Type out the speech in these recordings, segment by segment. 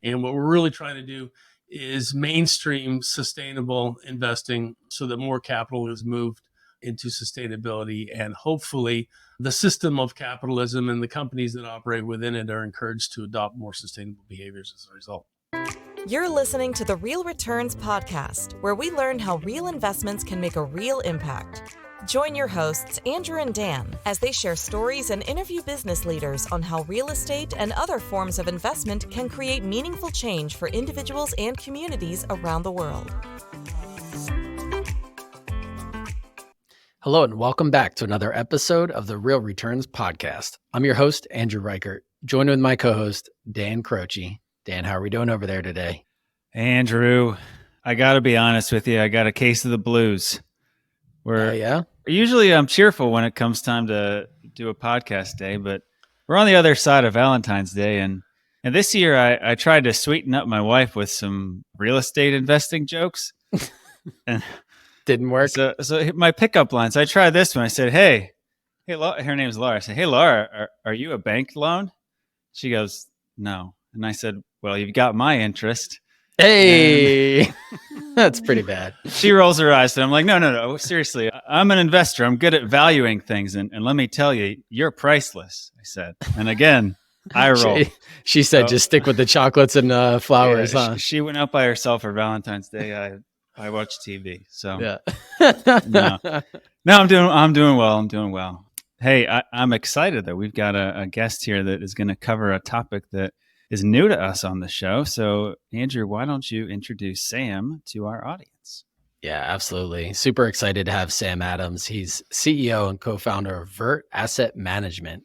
And what we're really trying to do is mainstream sustainable investing so that more capital is moved into sustainability, and hopefully the system of capitalism and the companies that operate within it are encouraged to adopt more sustainable behaviors as a result. You're listening to the Real Returns podcast, where we learn how real investments can make a real impact. Join your hosts, Andrew and Dan, as they share stories and interview business leaders on how real estate and other forms of investment can create meaningful change for individuals and communities around the world. Hello, and welcome back to another episode of the Real Returns podcast. I'm your host, Andrew Reichert, joined with my co-host, Dan Croce. Dan, how are we doing over there today? Andrew, I got to be honest with you. I got a case of the blues. Usually I'm cheerful when it comes time to do a podcast day, but we're on the other side of Valentine's Day. And this year I tried to sweeten up my wife with some real estate investing jokes. And didn't work. So my pickup lines, I tried this one. I said, hey, her name's Laura. I said, hey, Laura, are you a bank loan? She goes, no. And I said, well, you've got my interest. Hey, that's pretty bad. She rolls her eyes and I'm like, no. Seriously, I'm an investor. I'm good at valuing things. And let me tell you, you're priceless, I said. And again, I roll. She said, just stick with the chocolates and flowers. Yeah, she went out by herself for Valentine's Day. I watch TV. So yeah. No, I'm doing well. Hey, I'm excited that we've got a guest here that is going to cover a topic that is new to us on the show. So Andrew, why don't you introduce Sam to our audience? Yeah, absolutely. Super excited to have Sam Adams. He's CEO and co-founder of Vert Asset Management.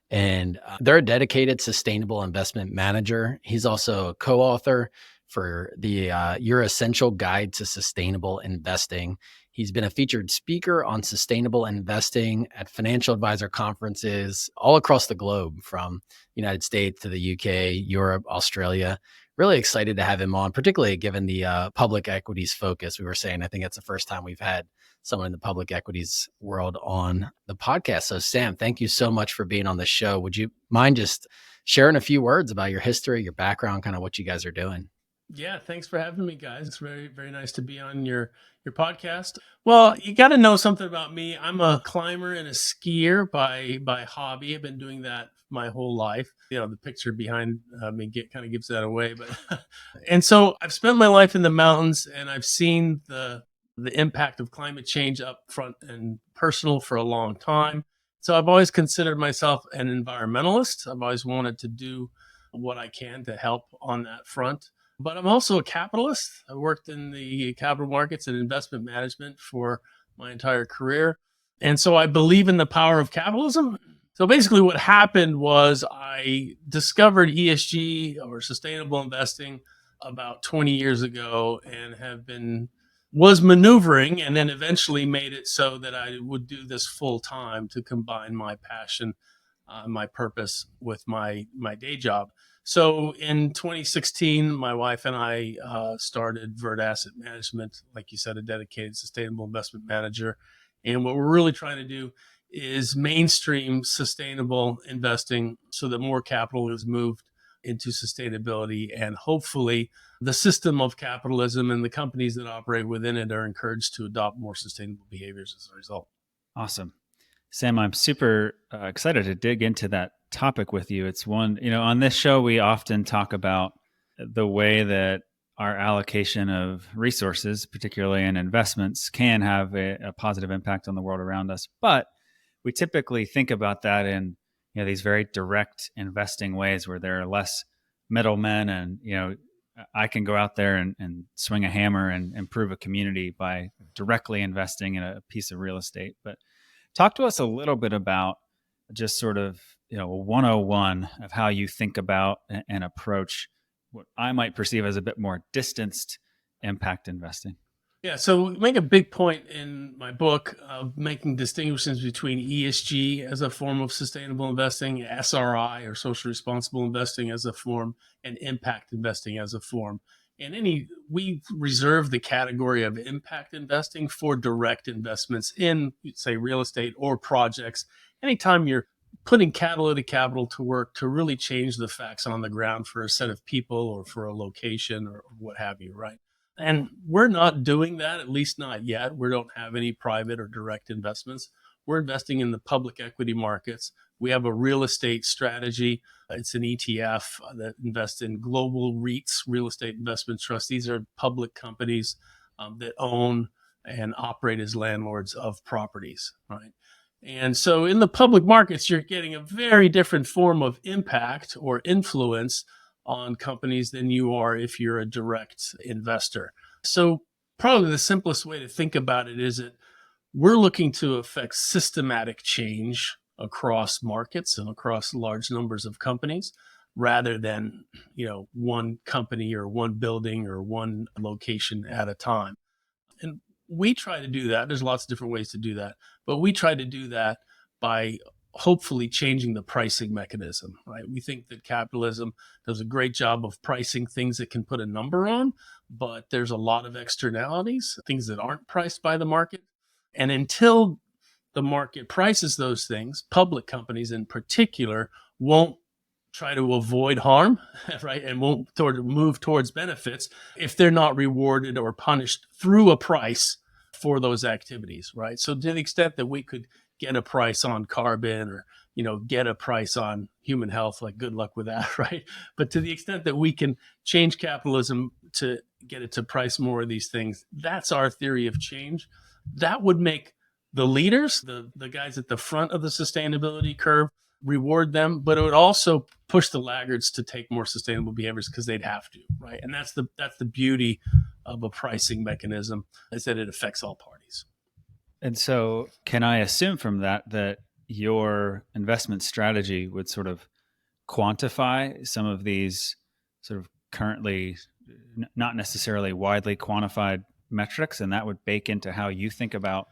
And they're a dedicated sustainable investment manager. He's also a co-author for the Your Essential Guide to Sustainable Investing. He's been a featured speaker on sustainable investing at financial advisor conferences all across the globe, from the United States to the UK, Europe, Australia. Really excited to have him on, particularly given the public equities focus. We were saying, I think it's the first time we've had someone in the public equities world on the podcast. So Sam, thank you so much for being on the show. Would you mind just sharing a few words about your history, your background, kind of what you guys are doing? Yeah, thanks for having me, guys. It's very, very nice to be on your podcast. Well, you got to know something about me. I'm a climber and a skier by hobby. I've been doing that my whole life. You know, the picture behind me kind of gives that away. But and so I've spent my life in the mountains, and I've seen the impact of climate change up front and personal for a long time. So I've always considered myself an environmentalist. I've always wanted to do what I can to help on that front. But I'm also a capitalist. I worked in the capital markets and investment management for my entire career. And so I believe in the power of capitalism. So basically what happened was I discovered ESG, or sustainable investing, about 20 years ago, and was maneuvering, and then eventually made it so that I would do this full time to combine my passion, my purpose with my day job. So in 2016, my wife and I started Vert Asset Management, like you said, a dedicated sustainable investment manager. And what we're really trying to do is mainstream sustainable investing so that more capital is moved into sustainability, and hopefully the system of capitalism and the companies that operate within it are encouraged to adopt more sustainable behaviors as a result. Awesome. Sam, I'm super excited to dig into that topic with you. It's one, on this show, we often talk about the way that our allocation of resources, particularly in investments, can have a positive impact on the world around us. But we typically think about that in these very direct investing ways where there are less middlemen, and I can go out there and swing a hammer and improve a community by directly investing in a piece of real estate. But talk to us a little bit about just sort of, 101 of how you think about and approach what I might perceive as a bit more distanced impact investing. Yeah, so we make a big point in my book of making distinctions between ESG as a form of sustainable investing, SRI, or social responsible investing, as a form, and impact investing as a form. And we reserve the category of impact investing for direct investments in, say, real estate or projects. Anytime you're putting catalytic capital to work to really change the facts on the ground for a set of people or for a location or what have you, right? And we're not doing that, at least not yet. We don't have any private or direct investments. We're investing in the public equity markets. We have a real estate strategy. It's an ETF that invests in global REITs, real estate investment trusts. These are public companies that own and operate as landlords of properties, right? And so in the public markets, you're getting a very different form of impact or influence on companies than you are if you're a direct investor. So probably the simplest way to think about it is that we're looking to affect systematic change across markets and across large numbers of companies rather than, one company or one building or one location at a time. And we try to do that. There's lots of different ways to do that, but we try to do that by hopefully changing the pricing mechanism, right? We think that capitalism does a great job of pricing things that can put a number on, but there's a lot of externalities, things that aren't priced by the market. And until the market prices those things, public companies in particular won't try to avoid harm, right? And won't move towards benefits if they're not rewarded or punished through a price for those activities, right? So to the extent that we could get a price on carbon or, get a price on human health, like good luck with that, right? But to the extent that we can change capitalism to get it to price more of these things, that's our theory of change. That would make the leaders, the guys at the front of the sustainability curve, reward them, but it would also push the laggards to take more sustainable behaviors because they'd have to, right? And that's the beauty of a pricing mechanism, is that it affects all parties. And so can I assume from that your investment strategy would sort of quantify some of these sort of currently not necessarily widely quantified metrics, and that would bake into how you think about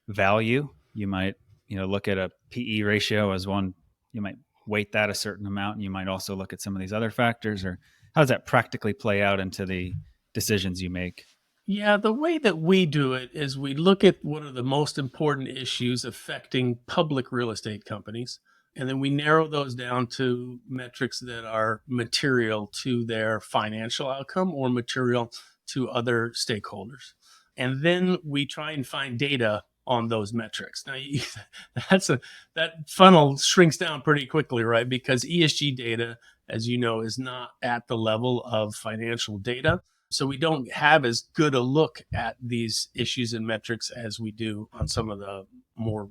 value? You might, look at a PE ratio as one, you might weight that a certain amount, and you might also look at some of these other factors, or how does that practically play out into the decisions you make? Yeah, the way that we do it is we look at what are the most important issues affecting public real estate companies, and then we narrow those down to metrics that are material to their financial outcome or material to other stakeholders. And then we try and find data on those metrics. Now, that funnel shrinks down pretty quickly, right? Because ESG data, as you know, is not at the level of financial data. So we don't have as good a look at these issues and metrics as we do on some of the more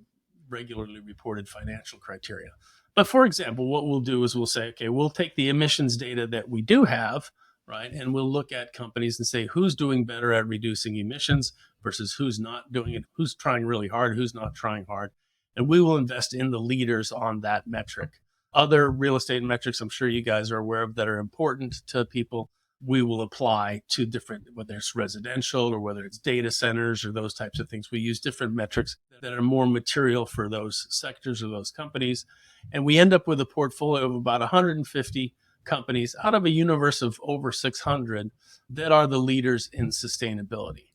regularly reported financial criteria. But for example, what we'll do is we'll say, okay, we'll take the emissions data that we do have, right? And we'll look at companies and say, who's doing better at reducing emissions versus who's not doing it, who's trying really hard, who's not trying hard. And we will invest in the leaders on that metric. Other real estate metrics, I'm sure you guys are aware of, that are important to people, we will apply to different, whether it's residential or whether it's data centers or those types of things. We use different metrics that are more material for those sectors or those companies. And we end up with a portfolio of about 150 companies out of a universe of over 600 that are the leaders in sustainability.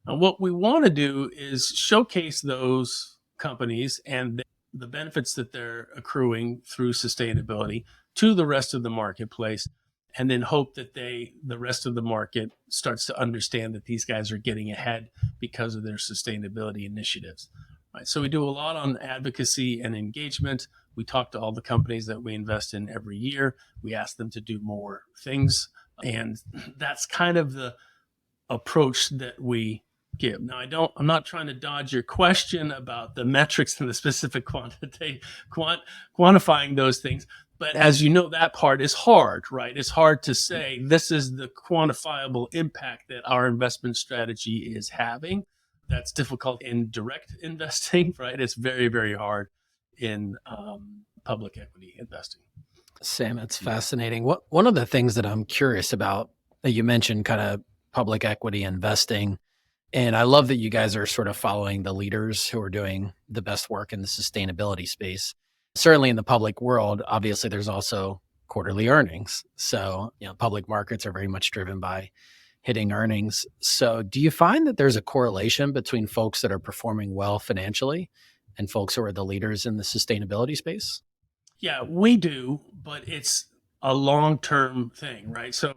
And what we want to do is showcase those companies and the benefits that they're accruing through sustainability to the rest of the marketplace, and then hope that the rest of the market starts to understand that these guys are getting ahead because of their sustainability initiatives. Right? So we do a lot on advocacy and engagement. We talk to all the companies that we invest in every year. We ask them to do more things. And that's kind of the approach that we give. Now, I'm not trying to dodge your question about the metrics and the specific quantifying those things. But as you know, that part is hard, right? It's hard to say this is the quantifiable impact that our investment strategy is having. That's difficult in direct investing, right? It's very, very hard in public equity investing. Sam, it's fascinating. One of the things that I'm curious about, that you mentioned kind of public equity investing, and I love that you guys are sort of following the leaders who are doing the best work in the sustainability space. Certainly in the public world, obviously there's also quarterly earnings. So, public markets are very much driven by hitting earnings. So do you find that there's a correlation between folks that are performing well financially and folks who are the leaders in the sustainability space? Yeah, we do, but it's a long-term thing, right? So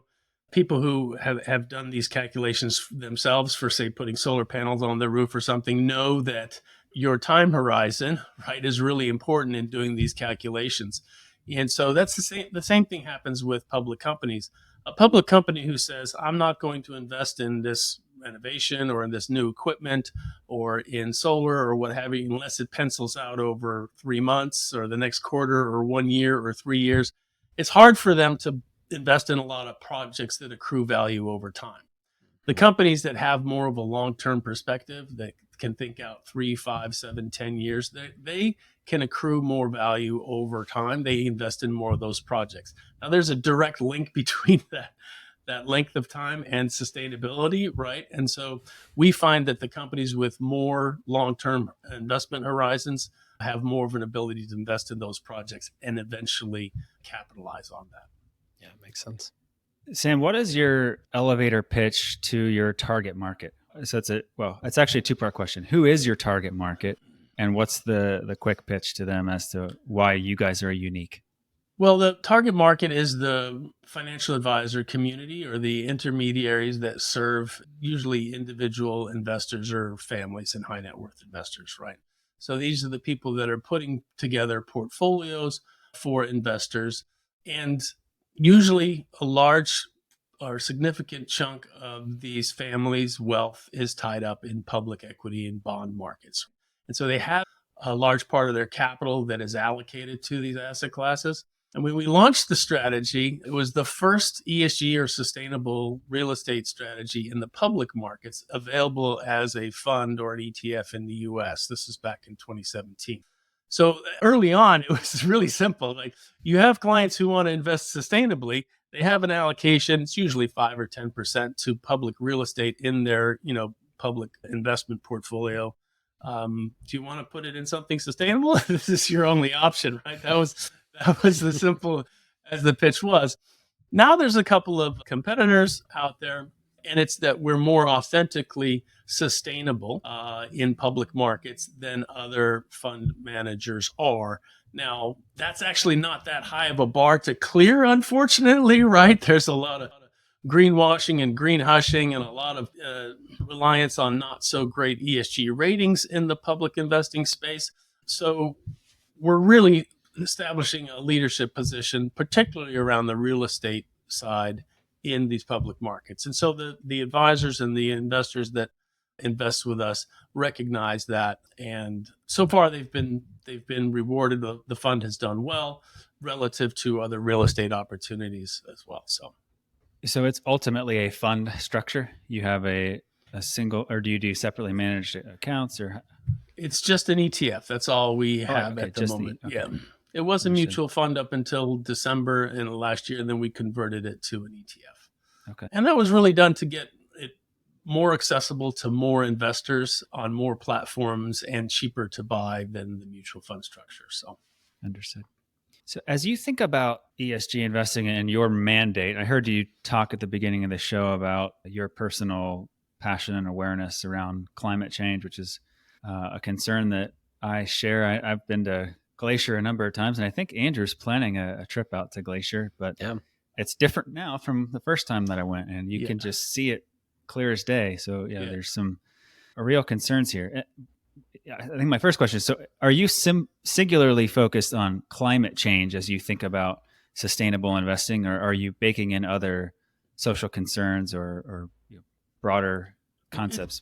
people who have done these calculations themselves for, say, putting solar panels on their roof or something know that your time horizon, right, is really important in doing these calculations. And so that's the same thing happens with public companies. A public company who says, I'm not going to invest in this renovation or in this new equipment or in solar or what have you, unless it pencils out over 3 months or the next quarter or 1 year or 3 years, it's hard for them to invest in a lot of projects that accrue value over time. The companies that have more of a long-term perspective, that can think out 3, 5, 7, 10 years, they can accrue more value over time. They invest in more of those projects. Now, there's a direct link between that length of time and sustainability, right? And so we find that the companies with more long-term investment horizons have more of an ability to invest in those projects and eventually capitalize on that. Yeah, makes sense. Sam, what is your elevator pitch to your target market? So it's actually a two-part question. Who is your target market, and what's the quick pitch to them as to why you guys are unique? Well, the target market is the financial advisor community or the intermediaries that serve usually individual investors or families and high net worth investors, right? So these are the people that are putting together portfolios for investors. And usually a large or significant chunk of these families' wealth is tied up in public equity and bond markets. And so they have a large part of their capital that is allocated to these asset classes. And when we launched the strategy, it was the first ESG or sustainable real estate strategy in the public markets available as a fund or an ETF in the US. This is back in 2017. So early on, it was really simple. Like, you have clients who want to invest sustainably. They have an allocation. It's usually 5 or 10% to public real estate in their, public investment portfolio. Do you want to put it in something sustainable? This is your only option, right? That was as simple as the pitch was. Now there's a couple of competitors out there, and it's that we're more authentically sustainable in public markets than other fund managers are. Now, that's actually not that high of a bar to clear, unfortunately, right? There's a lot of greenwashing and green hushing and a lot of reliance on not so great ESG ratings in the public investing space. So we're really establishing a leadership position, particularly around the real estate side in these public markets. And so the advisors and the investors that invest with us recognize that. And so far they've been rewarded. The fund has done well relative to other real estate opportunities as well. So it's ultimately a fund structure. You have a single, or do you do separately managed accounts, or? It's just an ETF. That's all we have at the moment. Yeah. It was a mutual fund up until December in last year, and then we converted it to an ETF. Okay. And that was really done to get it more accessible to more investors on more platforms and cheaper to buy than the mutual fund structure. So, understood. So as you think about ESG investing and your mandate, I heard you talk at the beginning of the show about your personal passion and awareness around climate change, which is a concern that I share. I've been to Glacier a number of times, and I think Andrew's planning a trip out to Glacier, but it's different now from the first time that I went, and you can just see it clear as day. So there's some real concerns here. I think my first question is, so are you singularly focused on climate change as you think about sustainable investing, or are you baking in other social concerns or broader concepts?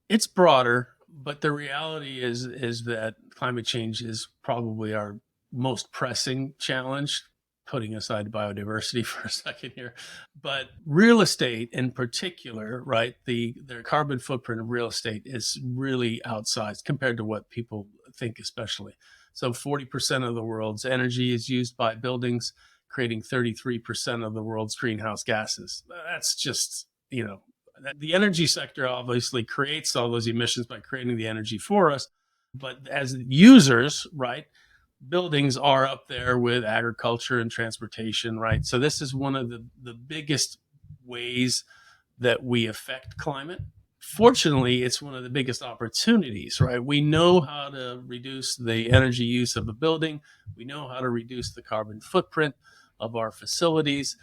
It's broader, but the reality is that climate change is probably our most pressing challenge, putting aside biodiversity for a second here. But real estate in particular, right, their carbon footprint of real estate is really outsized compared to what people think, especially. So 40% of the world's energy is used by buildings, creating 33% of the world's greenhouse gases. That's just, the energy sector obviously creates all those emissions by creating the energy for us. But as users, right, buildings are up there with agriculture and transportation, right? So this is one of the biggest ways that we affect climate fortunately, it's one of the biggest opportunities, right? We know how to reduce the energy use of a building. We know how to reduce the carbon footprint of our facilities.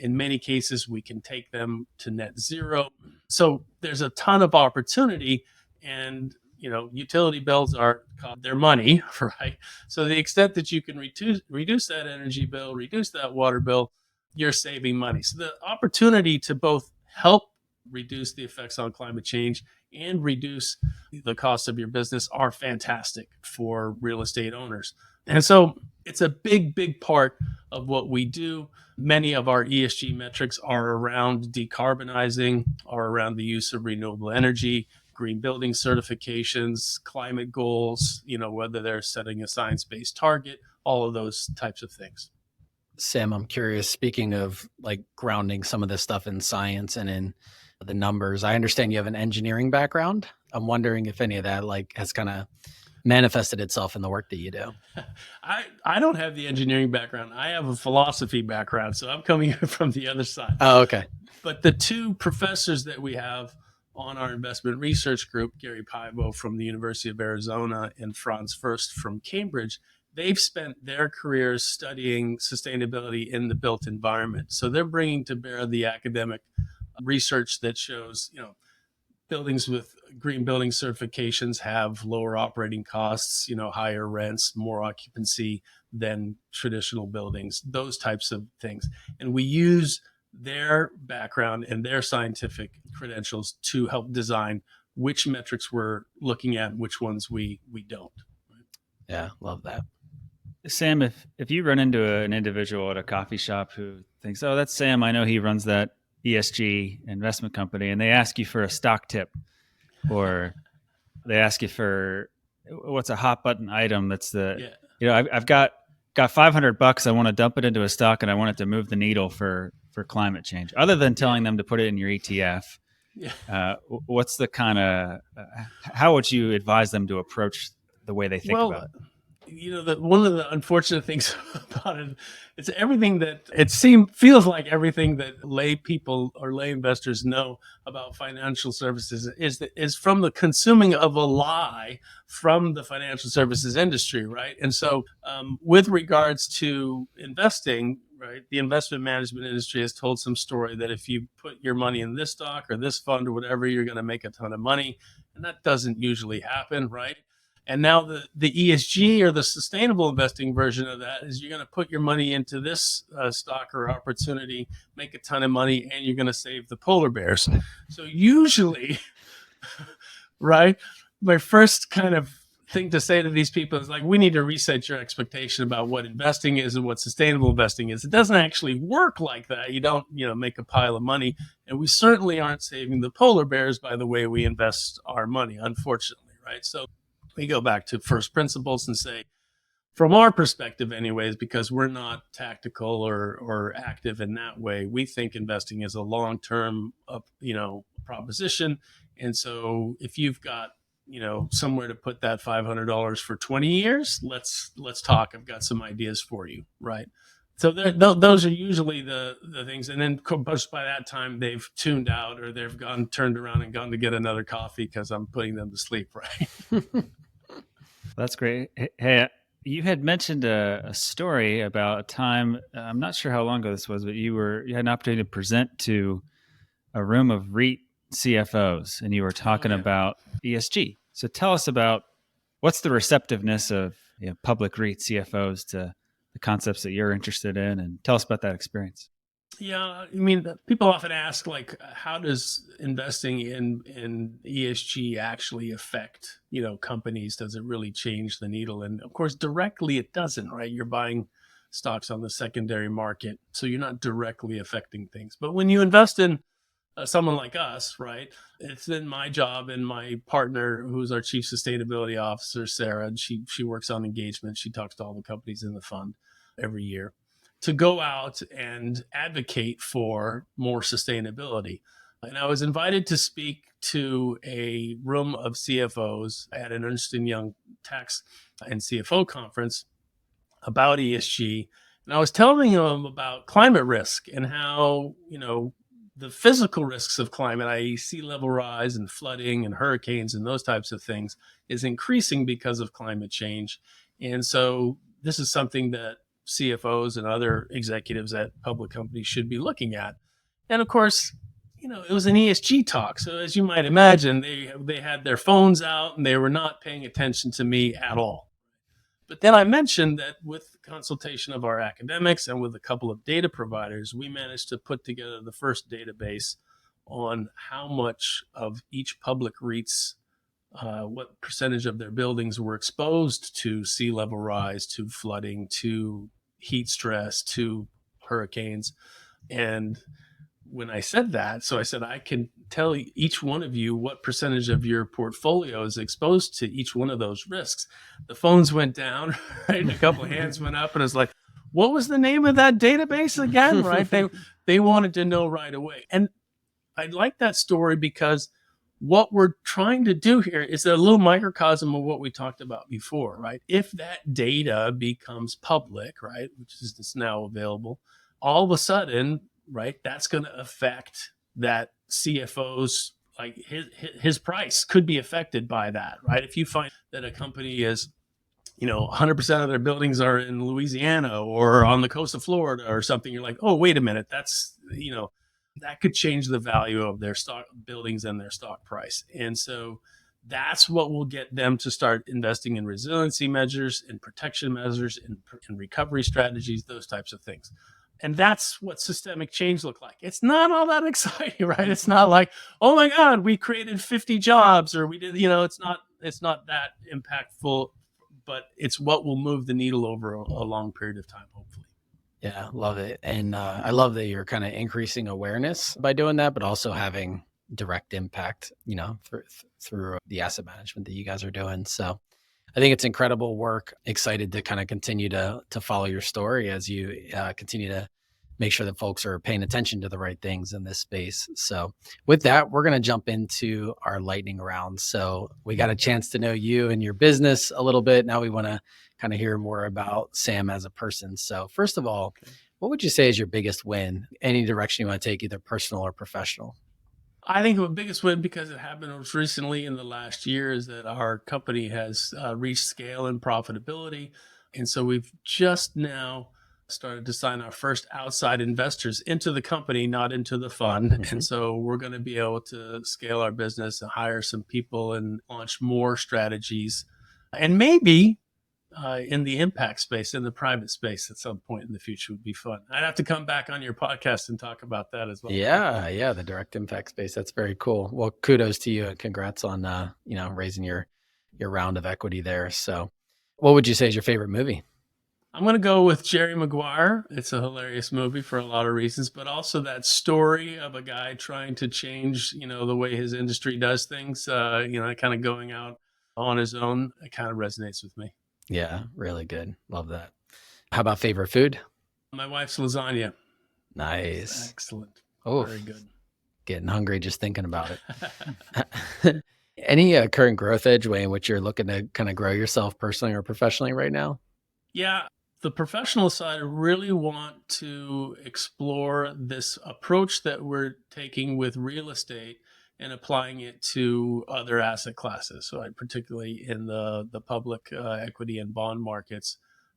In many cases, we can take them to net zero. So there's a ton of opportunity, and utility bills are their money, right? So the extent that you can reduce that energy bill, reduce that water bill, you're saving money. So the opportunity to both help reduce the effects on climate change and reduce the cost of your business are fantastic for real estate owners. And so it's a big, big part of what we do. Many of our ESG metrics are around decarbonizing, are around the use of renewable energy, green building certifications, climate goals, whether they're setting a science-based target, all of those types of things. Sam, I'm curious, speaking of like grounding some of this stuff in science and in the numbers, I understand you have an engineering background. I'm wondering if any of that has kind of manifested itself in the work that you do. I don't have the engineering background. I have a philosophy background, so I'm coming from the other side. Oh, okay. But the two professors that we have on our investment research group, Gary Paivo from the University of Arizona and Franz Furst from Cambridge, they've spent their careers studying sustainability in the built environment. So they're bringing to bear the academic research that shows, buildings with green building certifications have lower operating costs, higher rents, more occupancy than traditional buildings, those types of things. And we use their background and their scientific credentials to help design which metrics we're looking at, which ones we don't. Yeah, love that. Sam, if you run into an individual at a coffee shop who thinks, oh, that's Sam, I know he runs that ESG investment company, and they ask you for a stock tip, or they ask you for what's a hot button item that's I've got $500, I want to dump it into a stock and I want it to move the needle for climate change, other than telling them to put it in your ETF. What's the kind of how would you advise them to approach the way they think about it? One of the unfortunate things about it, it's everything that feels like everything that lay people or lay investors know about financial services is from the consuming of a lie from the financial services industry, right? And so, with regards to investing, right, the investment management industry has told some story that if you put your money in this stock or this fund or whatever, you're going to make a ton of money, and that doesn't usually happen, right? And now the ESG or the sustainable investing version of that is you're going to put your money into this stock or opportunity, make a ton of money, and you're going to save the polar bears. So usually, right, my first kind of thing to say to these people is we need to reset your expectation about what investing is and what sustainable investing is. It doesn't actually work like that. You don't, make a pile of money. And we certainly aren't saving the polar bears by the way we invest our money, unfortunately, right? So we go back to first principles and say, from our perspective anyways, because we're not tactical or active in that way, we think investing is a long-term, proposition. And so if you've got, somewhere to put that $500 for 20 years, let's talk. I've got some ideas for you, right? So those are usually the things. And then by that time, they've tuned out or they've turned around and gone to get another coffee because I'm putting them to sleep, right? That's great. Hey, you had mentioned a story about a time, I'm not sure how long ago this was, but you had an opportunity to present to a room of REIT CFOs, and you were talking about ESG. So tell us about what's the receptiveness of public REIT CFOs to the concepts that you're interested in, and tell us about that experience. Yeah, I mean, people often ask, how does investing in ESG actually affect, companies? Does it really change the needle? And of course, directly it doesn't, right? You're buying stocks on the secondary market, so you're not directly affecting things. But when you invest in someone like us, right, it's then my job and my partner, who's our chief sustainability officer, Sarah, and she works on engagement. She talks to all the companies in the fund every year, to go out and advocate for more sustainability. And I was invited to speak to a room of CFOs at an Ernst & Young tax and CFO conference about ESG. And I was telling them about climate risk and how, the physical risks of climate, i.e. sea level rise and flooding and hurricanes and those types of things, is increasing because of climate change. And so this is something that CFOs and other executives at public companies should be looking at. And of course, it was an ESG talk. So as you might imagine, they had their phones out and they were not paying attention to me at all. But then I mentioned that with the consultation of our academics and with a couple of data providers, we managed to put together the first database on how much of each public REIT's, what percentage of their buildings were exposed to sea level rise, to flooding, to heat stress, to hurricanes. And when I said that, so I said, I can tell each one of you what percentage of your portfolio is exposed to each one of those risks. The phones went down, right? And a couple of hands went up, and it's like, what was the name of that database again, right? They wanted to know right away. And I like that story because what we're trying to do here is a little microcosm of what we talked about before, right? If that data becomes public, right, which is now available, all of a sudden, right, that's going to affect that CFO's, like his price could be affected by that, right? If you find that a company is, 100% of their buildings are in Louisiana or on the coast of Florida or something, you're like, oh, wait a minute, that's, that could change the value of their stock buildings and their stock price. And so that's what will get them to start investing in resiliency measures, in protection measures, in recovery strategies, those types of things. And that's what systemic change look like. It's not all that exciting, right? It's not like, oh my God, we created 50 jobs, or we did, it's not that impactful, but it's what will move the needle over a long period of time, hopefully. Yeah, love it. And I love that you're kind of increasing awareness by doing that, but also having direct impact, through the asset management that you guys are doing. So I think it's incredible work. Excited to kind of continue to follow your story as you continue to make sure that folks are paying attention to the right things in this space. So with that, we're going to jump into our lightning round. So we got a chance to know you and your business a little bit. Now we want to kind of hear more about Sam as a person. So first of all, what would you say is your biggest win? Any direction you want to take, either personal or professional? I think the biggest win, because it happened most recently in the last year, is that our company has reached scale and profitability. And so we've just now started to sign our first outside investors into the company, not into the fund. Mm-hmm. And so we're going to be able to scale our business and hire some people and launch more strategies. And maybe in the impact space, in the private space at some point in the future would be fun. I'd have to come back on your podcast and talk about that as well. Yeah. The direct impact space. That's very cool. Well, kudos to you and congrats on, raising your round of equity there. So what would you say is your favorite movie? I'm going to go with Jerry Maguire. It's a hilarious movie for a lot of reasons, but also that story of a guy trying to change, the way his industry does things, kind of going out on his own. It kind of resonates with me. Yeah, really good. Love that. How about favorite food? My wife's lasagna. Nice. Excellent. Oh, very good. Getting hungry just thinking about it. Any current growth edge way in which you're looking to kind of grow yourself personally or professionally right now? Yeah, the professional side, I really want to explore this approach that we're taking with real estate and applying it to other asset classes. So particularly in the public equity and bond markets.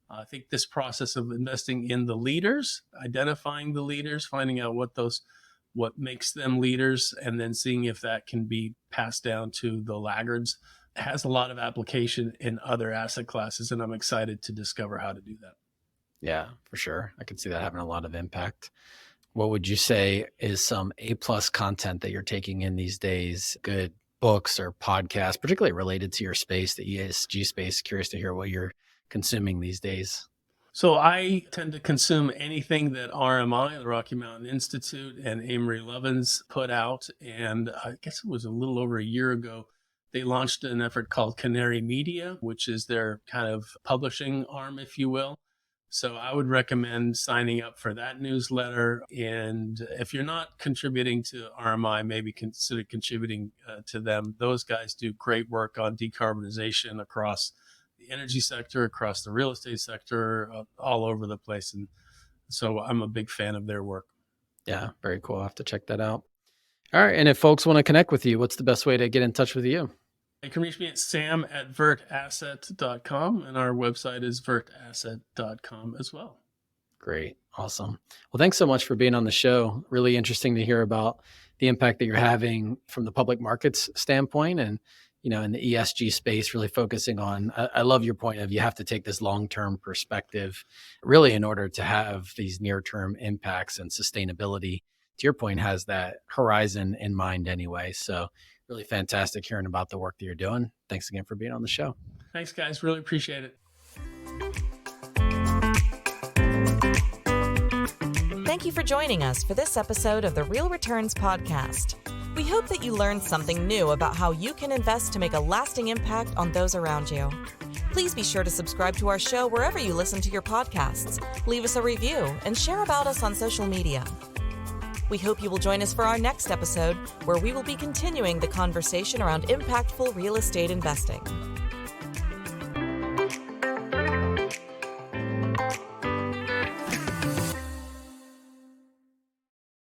I think this process of investing in the leaders, identifying the leaders, finding out what makes them leaders, and then seeing if that can be passed down to the laggards, has a lot of application in other asset classes. And I'm excited to discover how to do that. Yeah, for sure. I can see that having a lot of impact. What would you say is some A+ content that you're taking in these days? Good books or podcasts, particularly related to your space, the ESG space. Curious to hear what you're consuming these days. So I tend to consume anything that RMI, the Rocky Mountain Institute, and Amory Lovins put out. And I guess it was a little over a year ago, they launched an effort called Canary Media, which is their kind of publishing arm, if you will. So I would recommend signing up for that newsletter. And if you're not contributing to RMI, maybe consider contributing to them. Those guys do great work on decarbonization across the energy sector, across the real estate sector, all over the place. And so I'm a big fan of their work. Yeah, very cool. I'll have to check that out. All right. And if folks want to connect with you, what's the best way to get in touch with you? You can reach me at sam@vertasset.com, and our website is vertasset.com as well. Great. Awesome. Well, thanks so much for being on the show. Really interesting to hear about the impact that you're having from the public markets standpoint and, in the ESG space, really focusing on, I love your point of you have to take this long-term perspective really in order to have these near-term impacts, and sustainability, to your point, has that horizon in mind anyway. So really fantastic hearing about the work that you're doing. Thanks again for being on the show. Thanks, guys. Really appreciate it. Thank you for joining us for this episode of the Real Returns Podcast. We hope that you learned something new about how you can invest to make a lasting impact on those around you. Please be sure to subscribe to our show wherever you listen to your podcasts, leave us a review, and share about us on social media. We hope you will join us for our next episode, where we will be continuing the conversation around impactful real estate investing.